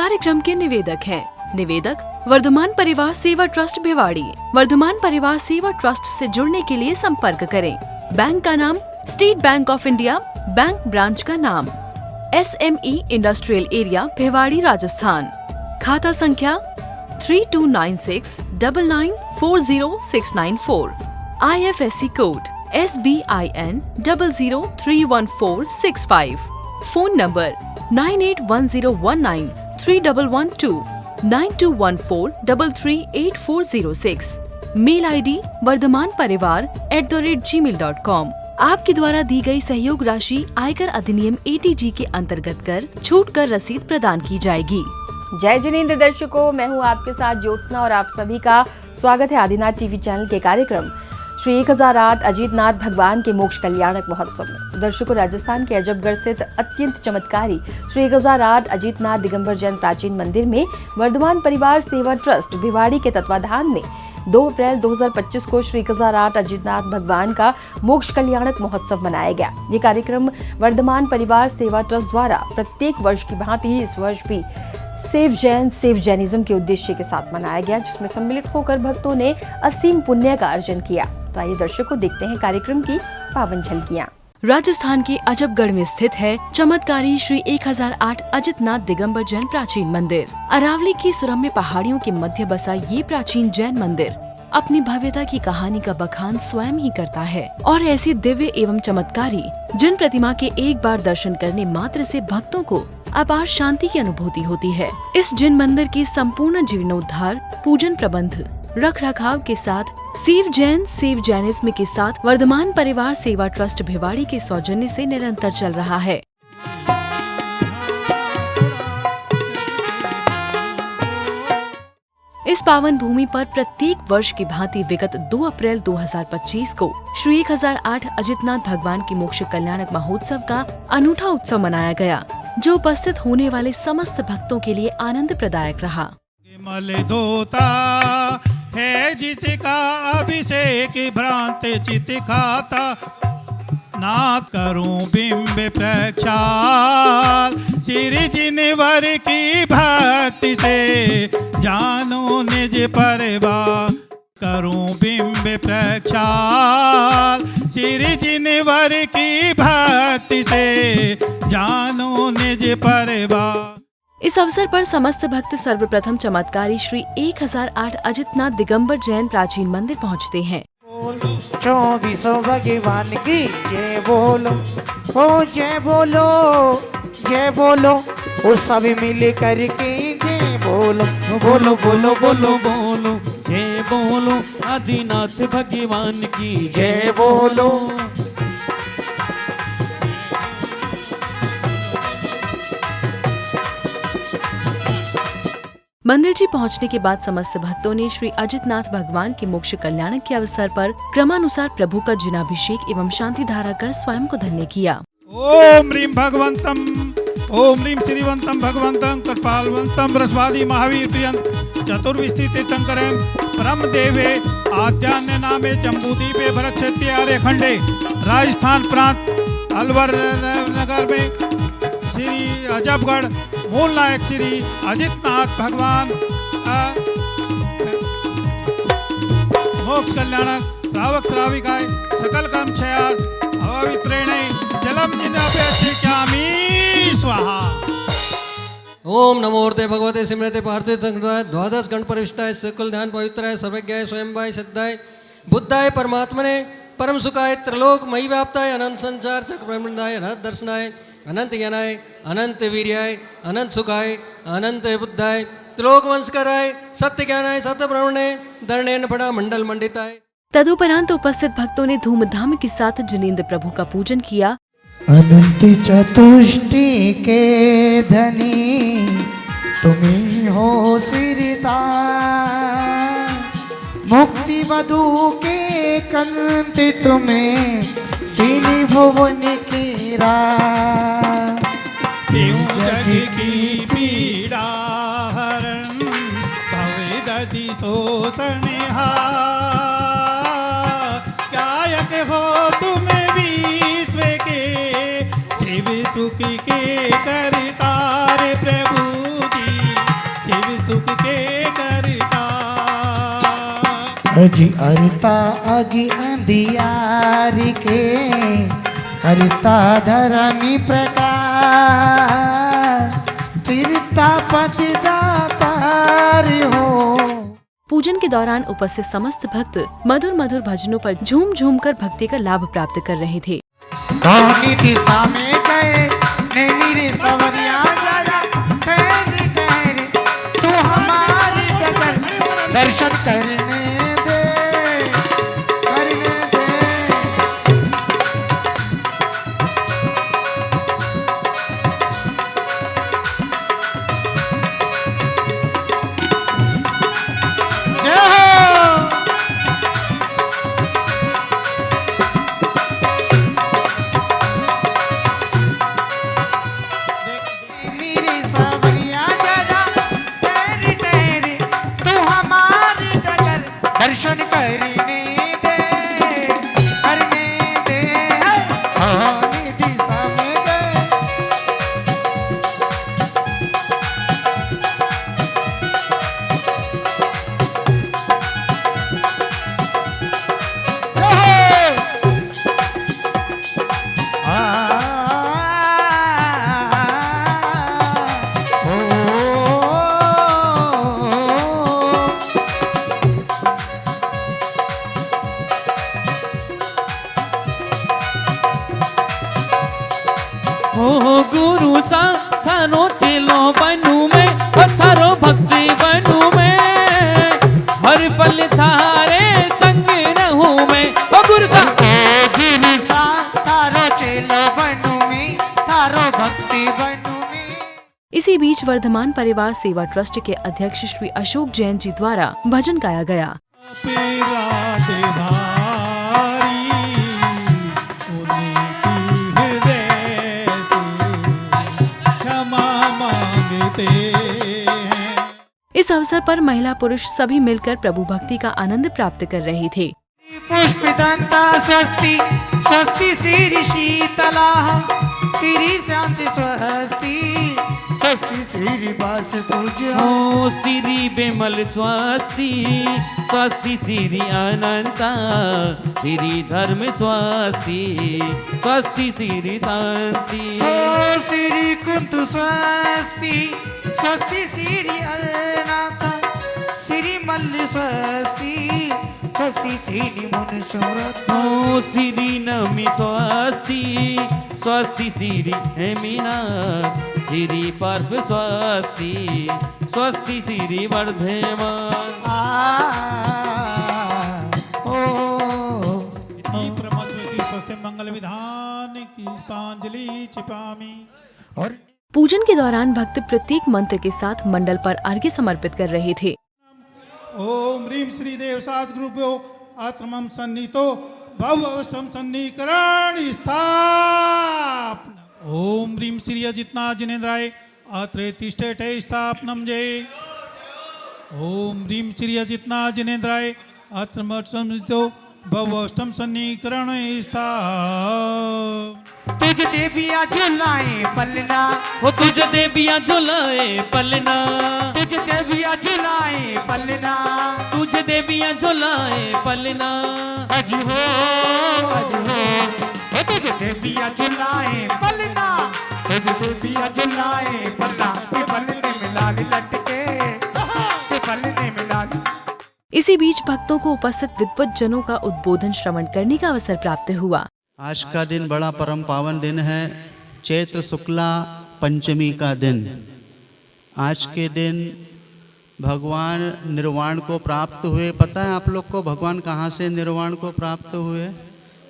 कार्यक्रम के निवेदक हैं। निवेदक वर्धमान परिवार सेवा ट्रस्ट भिवाड़ी। वर्धमान परिवार सेवा ट्रस्ट से जुड़ने के लिए संपर्क करें। बैंक का नाम State Bank of India, bank branch का नाम SME industrial area Bhiwadi Rajasthan. खाता संख्या 329699400694। IFSC code SBIN 0031465। Phone number 9810193112 9214338406। Mail ID vardhamanparivar@gmail.com। आपके द्वारा दी गई सहयोग राशि आयकर अधिनियम ATG के अंतर्गत कर छूट कर रसीद प्रदान की जाएगी। जय जिनेंद्र दर्शकों, मैं हूं आपके साथ ज्योत्सना और आप सभी का स्वागत है आदिनाथ टीवी चैनल के कार्यक्रम श्री 1008 अजीतनाथ भगवान के मोक्ष कल्याणक महोत्सव में। दर्शकों, राजस्थान के अजबगढ़ स्थित अत्यंत चमत्कारी श्री 1008 अजीतनाथ दिगंबर जैन प्राचीन मंदिर में वर्धमान परिवार सेवा ट्रस्ट भिवाड़ी के तत्वाधान में 2 अप्रैल 2025 को श्री 1008 अजीतनाथ भगवान का मोक्ष कल्याणक महोत्सव मनाया गया। ये कार्यक्रम वर्धमान परिवार सेवा ट्रस्ट द्वारा प्रत्येक वर्ष की भांति इस वर्ष भी सेव जैन सेव जैनिज्म के उद्देश्य के साथ मनाया गया, जिसमें सम्मिलित होकर भक्तों ने असीम पुण्य का अर्जन किया। तो आइए दर्शकों, देखते हैं कार्यक्रम की पावन झलकियां। राजस्थान के अजबगढ़ में स्थित है चमत्कारी श्री 1008 अजितनाथ दिगंबर जैन प्राचीन मंदिर। अरावली की सुरम्य पहाड़ियों के मध्य बसा ये प्राचीन जैन मंदिर अपनी भव्यता की कहानी का बखान स्वयं ही करता है और ऐसी दिव्य एवं चमत्कारी जिन प्रतिमा के एक बार दर्शन करने मात्र से भक्तों को अपार शांति की अनुभूति होती है। इस जिन मंदिर के संपूर्ण जीर्णोद्धार, पूजन प्रबंध, रख रखाव के साथ सेव जैनिज्म के साथ वर्धमान परिवार सेवा ट्रस्ट भिवाड़ी के सौजन्य से निरंतर चल रहा है। इस पावन भूमि पर प्रत्येक वर्ष की भांति विगत 2 अप्रैल 2025 को श्री 1008 अजितनाथ भगवान की मोक्ष कल्याणक महोत्सव का अनूठा उत्सव मनाया गया, जो उपस्थित होने वाले समस्त भक्तों के लिए आनंद प्रदायक रहा। मल धोता है जिसका अभिषेक भ्रांत चित खाता, नाथ करूं बिंब प्रक्षाल सिर जिनवर की भक्ति से जानो निज परवार। करूं बिंब प्रक्षाल सिर जिनवर की भक्ति से जानो निज परवार। इस अवसर पर समस्त भक्त सर्वप्रथम चमत्कारी श्री 1008 अजितनाथ दिगंबर जैन प्राचीन मंदिर पहुंचते हैं। 24 भगवान की जय बोलो, ओ जय बोलो, जय बोलो, ओ सब मिल करके जय बोलो, बोलो बोलो बोलो बोलो, जय बोलो आदिनाथ भगवान की जय बोलो। मंदिर जी पहुंचने के बाद समस्त भक्तों ने श्री अजितनाथ भगवान के मोक्ष कल्याणक के अवसर पर क्रमानुसार प्रभु का जिनाभिषेक एवं शांति धारा कर स्वयं को धन्य किया। ओम ह्रीं भगवंतम, ओम ह्रीं श्रीवंतम भगवंतम कृपालवंतम बृहस्पति महावीर प्रियं चतुर्विष्टि तीर्थंकरं परम देवे आद्यान्य नामे जम्बूद्वीपे भरत क्षेत्रे आर्य खंडे राजस्थान प्रांत अलवर नगर में श्री अजबगढ़ मूल नायक श्री अजितनाथ भगवान मोक्ष कल्याणक श्रावक श्राविकाय सकल कर्म क्षयार अवित्रेणे जलम निनाभ्यसिक्यामि स्वाहा। ओम नमोर्ते भगवते सिमरते पार्थिव संघाय द्वादश गण परिष्टाय सकल ध्यान पवित्राय सर्वज्ञाय स्वयंभाय सद्धाय बुद्धाय परमात्मने परम सुखाय त्रिलोक मयि व्याप्ताय अनंत संसार चक्र ब्रह्मांडाय अनंत दर्शनाय अनंत ज्ञानाय अनंत वीर्याय अनंत सुखाय अनंत बुद्धाय त्रिलोक वंशकराय सत्य ज्ञानाय सत्य ब्रह्मणे धरणेन बड़ा मंडल मंडिताय। तदुपरांत उपस्थित भक्तों ने धूमधाम के साथ जिनेंद्र प्रभु का पूजन किया। अनंत चतुष्टि के धनी तुम्ही हो सिरदार, मुक्ति मधु के कंत तुम्हें तीन भुवन की राह। जग की पीड़ा हरण भवे दधि शोषणहार, गायक हो तुम विश्व के शिव सुख के करतार प्रभु जी। जी अरता अगी अंधियारी के करता धर्मी प्रकार तिरता पति दातार हो। पूजन के दौरान उपस्थित समस्त भक्त मधुर मधुर भजनों पर झूम झूम कर भक्ति का लाभ प्राप्त कर रहे थे। धौनी दिशा में गए नैनी रे सवरिया जरा ठहरी ठहरी तू हमारी डगर दर्शन करने दे करने दे। जय हो। मेरी सावरिया जरा तेरी तेरी तू हमारी डगर दर्शन करने दे धौनी दिशा में गए। हो गुरु सा थारो चेलो बनू में थारो भक्ति बनू में हर पल थारे संग रहूं मैं। ओ गुरु सा गुरु सा तारो चेलो बनू में तारो भक्ति बनू में। इसी बीच वर्धमान परिवार सेवा ट्रस्ट के अध्यक्ष श्री अशोक जैन जी द्वारा भजन गाया गया। पीरात भारी उनकी हृदय से क्षमा मांगते हैं। इस अवसर पर महिला पुरुष सभी मिलकर प्रभु भक्ति का आनंद प्राप्त कर रहे थे। पुष्प दंता स्वस्ति स्वस्ति श्री शीतला श्री शांति स्वस्ति स्वस्ति श्री वास पूज्य हो श्री बिमल स्वस्ति स्वस्ति श्री अनंता श्री धर्म स्वस्ति स्वस्ति श्री शांति ओ श्री कुंतु स्वस्ति स्वस्ति श्री अरनाथ श्री मल्ल स्वस्ति स्वस्ति श्री मुन सुरत हो श्री नमी स्वस्ति स्वस्ति श्री हेमिना श्री पार्श्व स्वस्ति स्वस्ति श्री वर्धमान। इति प्रमस्वति स्वस्ति मंगल विधान की पुष्पांजलि छिपामी। और पूजन के दौरान भक्त प्रत्येक मंत्र के साथ मंडल पर अर्घ्य समर्पित कर रहे थे। ओम ह्रीं श्री देवसात गुरुभ्यो आत्मम सन्नीतो भवष्टम सन्नीकरण स्थापन। ओम ह्रीं श्री अजितनाथ जिनेन्द्राय अत्रे तिष्ठते स्थापनम जय। ओम ह्रीं श्री अजितनाथ जिनेन्द्राय अत्र मत्संतो भवष्टम सन्नीकरण स्थापन। तुझ देविया झुलाए पलना हो तुझ देविया झुलाए पलना तुझ देविया झुलाए पलना तुझ देविया झुलाए पलना अजी हो तुझ देविया झुलाए पलना तुझ देविया झुलाए पलना ये पलने में लाल लटके ये पलने में लाल। इसी बीच भक्तों को उपस्थित विद्वत जनों का उद्बोधन श्रवण करने का अवसर प्राप्त हुआ। आज का दिन बड़ा परम पावन दिन है, चैत्र शुक्ला पंचमी का दिन। आज के दिन भगवान निर्वाण को प्राप्त हुए। पता है आप लोग को भगवान कहाँ से निर्वाण को प्राप्त हुए?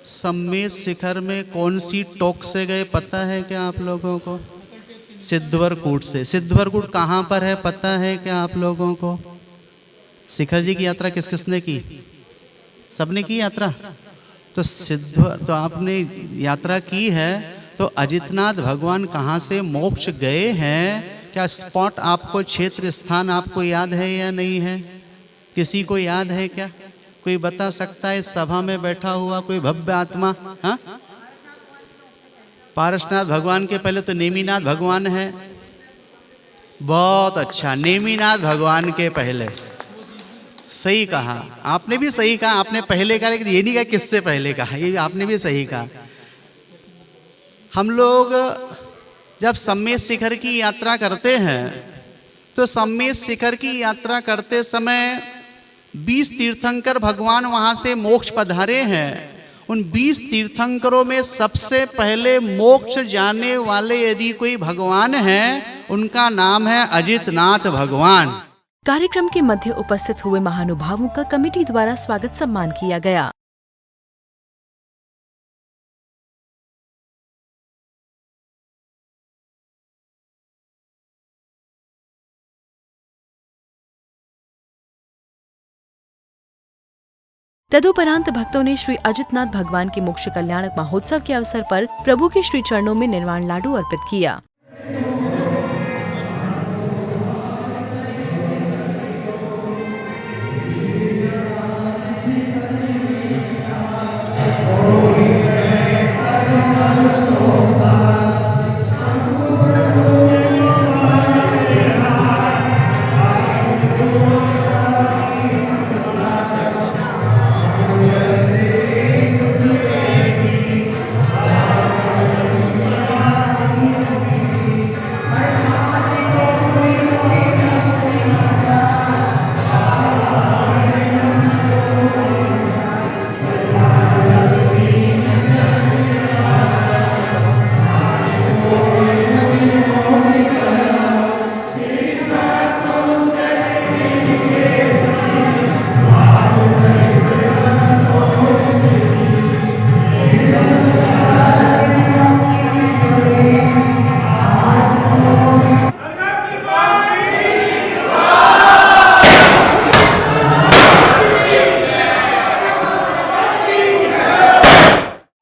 सम्मेत शिखर में कौन सी टोक से गए पता है क्या आप लोगों को? सिद्धवरकूट से। सिद्धवरकूट कहाँ पर है पता है क्या आप लोगों को? शिखर जी की यात्रा किस किसने की? सबने की यात्रा। तो तो आपने यात्रा की है, तो अजितनाथ भगवान कहाँ से मोक्ष गए हैं? क्या स्पॉट आपको, क्षेत्र, स्थान आपको याद है या नहीं है? किसी को याद है क्या? कोई बता सकता है? सभा में बैठा हुआ कोई भव्य आत्मा? हाँ, पारसनाथ भगवान के पहले तो नेमिनाथ भगवान है। बहुत अच्छा, नेमिनाथ भगवान के पहले सही कहा, आपने भी सही कहा, आपने पहले कहा लेकिन ये नहीं कहा किससे पहले कहा, ये आपने भी सही कहा। हम लोग जब सम्मेद शिखर की यात्रा करते हैं तो सम्मेद शिखर की यात्रा करते समय 20 तीर्थंकर भगवान वहाँ से मोक्ष पधारे हैं। उन 20 तीर्थंकरों में सबसे पहले मोक्ष जाने वाले यदि कोई भगवान हैं, उनका नाम है अजितनाथ भगवान। कार्यक्रम के मध्य उपस्थित हुए महानुभावों का कमेटी द्वारा स्वागत सम्मान किया गया। तदुपरांत भक्तों ने श्री अजितनाथ भगवान के मोक्ष कल्याणक महोत्सव के अवसर पर प्रभु के श्री चरणों में निर्वाण लाडू अर्पित किया।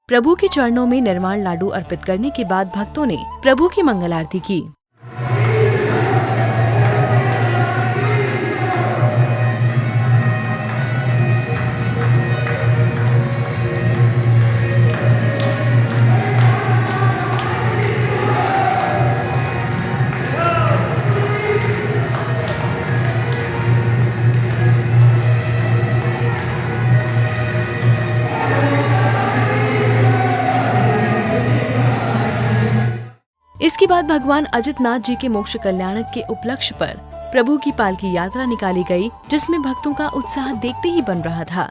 प्रभु के चरणों में निर्वाण लाडू अर्पित करने के बाद भक्तों ने प्रभु की मंगल आरती की। इसके बाद भगवान अजितनाथ जी के मोक्ष कल्याणक के उपलक्ष्य पर प्रभु की पालकी यात्रा निकाली गई, जिसमें भक्तों का उत्साह देखते ही बन रहा था।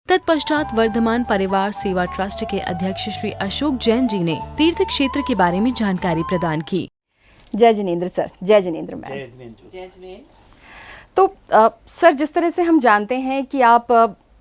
तत्पश्चात वर्धमान परिवार सेवा ट्रस्ट के अध्यक्ष श्री अशोक जैन जी ने तीर्थ क्षेत्र के बारे में जानकारी प्रदान की। जय जिनेंद्र सर। जय जिनेंद्र मैम। जय जिनेंद्र। तो सर, जिस तरह से हम जानते हैं कि आप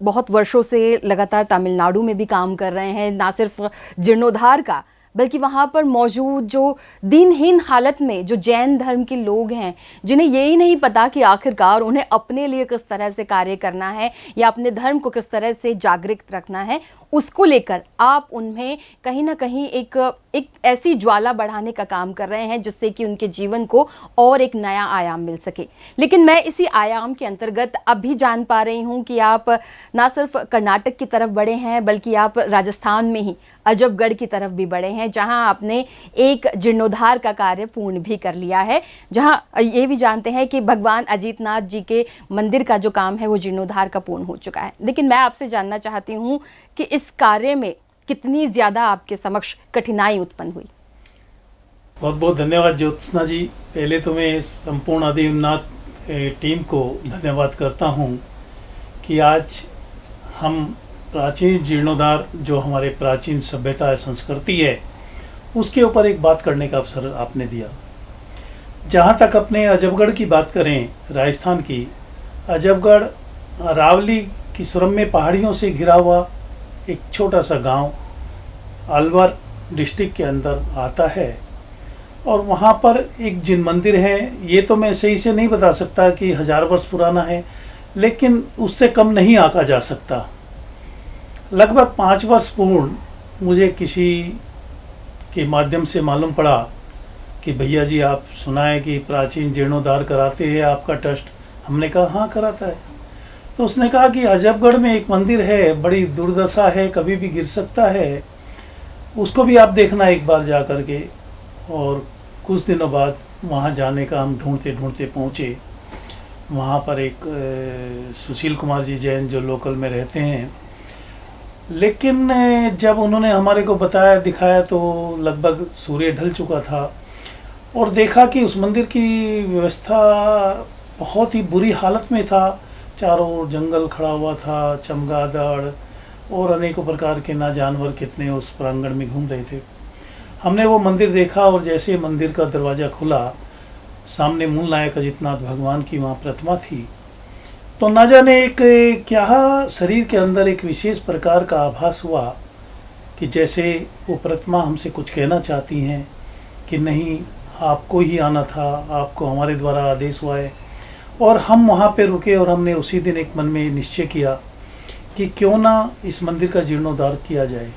बहुत वर्षों से लगातार तमिलनाडु में भी काम कर रहे हैं, ना सिर्फ जीर्णोद्धार का बल्कि वहाँ पर मौजूद जो दीनहीन हालत में जो जैन धर्म के लोग हैं, जिन्हें यही नहीं पता कि आखिरकार उन्हें अपने लिए किस तरह से कार्य करना है या अपने धर्म को किस तरह से जागृत रखना है, उसको लेकर आप उनमें कहीं ना कहीं एक ऐसी ज्वाला बढ़ाने का काम कर रहे हैं जिससे कि उनके जीवन को और एक नया आयाम मिल सके। लेकिन मैं इसी आयाम के अंतर्गत अब भी जान पा रही हूँ कि आप ना सिर्फ कर्नाटक की तरफ बढ़े हैं बल्कि आप राजस्थान में ही अजबगढ़ की तरफ भी बढ़े हैं, जहां आपने एक जीर्णोद्धार का कार्य पूर्ण भी कर लिया है, जहां ये भी जानते हैं कि भगवान अजीतनाथ जी के मंदिर का जो काम है वो जीर्णोद्धार का पूर्ण हो चुका है। लेकिन मैं आपसे जानना चाहती हूं कि इस कार्य में कितनी ज़्यादा आपके समक्ष कठिनाई उत्पन्न हुई। बहुत बहुत धन्यवाद ज्योत्सना जी। पहले तो मैं संपूर्ण आदिनाथ टीम को धन्यवाद करता हूं कि आज हम प्राचीन जीर्णोद्धार जो हमारे प्राचीन सभ्यता है, संस्कृति है, उसके ऊपर एक बात करने का अवसर आपने दिया। जहाँ तक अपने अजबगढ़ की बात करें, राजस्थान की, अजबगढ़ अरावली की सुरम्य पहाड़ियों से घिरा हुआ एक छोटा सा गांव अलवर डिस्ट्रिक्ट के अंदर आता है और वहाँ पर एक जिन मंदिर है, ये तो मैं सही से नहीं बता सकता कि 1000 वर्ष पुराना है, लेकिन उससे कम नहीं आंका जा सकता। लगभग 5 वर्ष पूर्व मुझे किसी के माध्यम से मालूम पड़ा कि भैया जी आप सुना है कि प्राचीन जीर्णोद्धार कराते हैं आपका ट्रस्ट। हमने कहा हाँ कराता है। तो उसने कहा कि अजबगढ़ में एक मंदिर है, बड़ी दुर्दशा है, कभी भी गिर सकता है, उसको भी आप देखना एक बार जा कर के। और कुछ दिनों बाद वहाँ जाने का हम ढूंढते ढूंढते पहुँचे। वहाँ पर एक सुशील कुमार जी जैन जो लोकल में रहते हैं, लेकिन जब उन्होंने हमारे को बताया, दिखाया, तो लगभग सूर्य ढल चुका था और देखा कि उस मंदिर की व्यवस्था बहुत ही बुरी हालत में था। चारों ओर जंगल खड़ा हुआ था, चमगादड़ और अनेकों प्रकार के ना जानवर कितने उस प्रांगण में घूम रहे थे। हमने वो मंदिर देखा और जैसे मंदिर का दरवाज़ा खुला, सामने मूल नायक अजितनाथ भगवान की वहाँ प्रतिमा थी। तो ना जाने एक क्या शरीर के अंदर एक विशेष प्रकार का आभास हुआ कि जैसे वो प्रतिमा हमसे कुछ कहना चाहती हैं कि नहीं, आपको ही आना था, आपको हमारे द्वारा आदेश हुआ है। और हम वहाँ पे रुके और हमने उसी दिन एक मन में निश्चय किया कि क्यों ना इस मंदिर का जीर्णोद्धार किया जाए।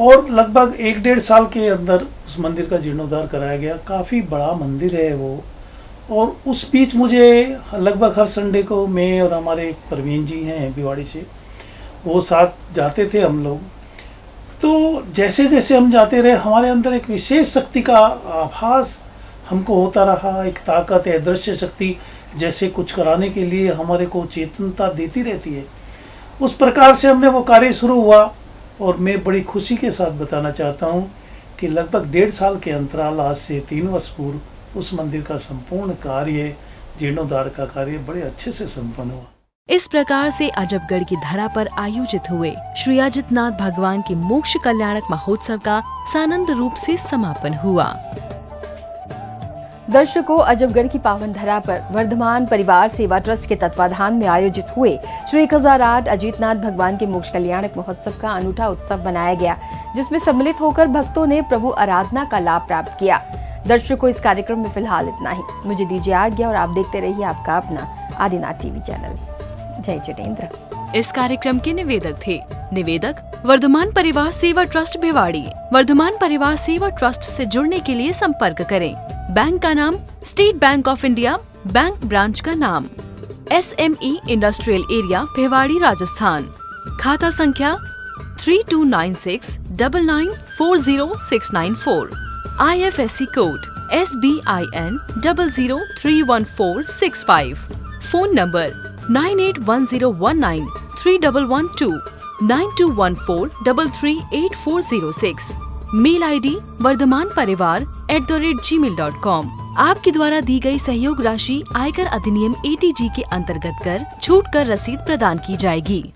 और लगभग 1-1.5 साल के अंदर उस मंदिर का जीर्णोद्धार कराया गया। काफ़ी बड़ा मंदिर है वो। और उस बीच मुझे लगभग हर संडे को मैं और हमारे एक प्रवीण जी हैं भिवाड़ी से, वो साथ जाते थे हम लोग। तो जैसे जैसे हम जाते रहे, हमारे अंदर एक विशेष शक्ति का आभास हमको होता रहा। एक ताकत है, दृश्य शक्ति, जैसे कुछ कराने के लिए हमारे को चेतनता देती रहती है। उस प्रकार से हमने वो कार्य शुरू हुआ। और मैं बड़ी खुशी के साथ बताना चाहता हूँ कि लगभग 1.5 साल के अंतराल, आज से 3 वर्ष पूर्व, उस मंदिर का संपूर्ण कार्य, जीर्णोद्धार का कार्य बड़े अच्छे से संपन्न हुआ। इस प्रकार से अजबगढ़ की धरा पर आयोजित हुए श्री अजितनाथ भगवान के मोक्ष कल्याणक महोत्सव का सानंद रूप से समापन हुआ। दर्शकों, अजबगढ़ की पावन धरा पर वर्धमान परिवार सेवा ट्रस्ट के तत्वाधान में आयोजित हुए श्री 1008 अजीतनाथ भगवान के मोक्ष कल्याणक महोत्सव का अनूठा उत्सव मनाया गया, जिसमें सम्मिलित होकर भक्तों ने प्रभु आराधना का लाभ प्राप्त किया। दर्शकों, इस कार्यक्रम में फिलहाल इतना ही। मुझे दीजिए आज्ञा और आप देखते रहिए आपका अपना आदिनाथ टीवी चैनल। जय जितेंद्र। इस कार्यक्रम के निवेदक थे निवेदक वर्धमान परिवार सेवा ट्रस्ट भिवाड़ी। वर्धमान परिवार सेवा ट्रस्ट से जुड़ने के लिए संपर्क करें। बैंक का नाम State Bank of India, bank branch का नाम SME industrial area Bhiwadi Rajasthan. खाता संख्या 329699400694। IFSC code SBIN 0031465। Phone number 9810193112 9214338406। Mail ID वर्धमानपरिवार@gmail.com। आपके द्वारा दी गई सहयोग राशि आयकर अधिनियम ATG के अंतर्गत कर छूट कर रसीद प्रदान की जाएगी।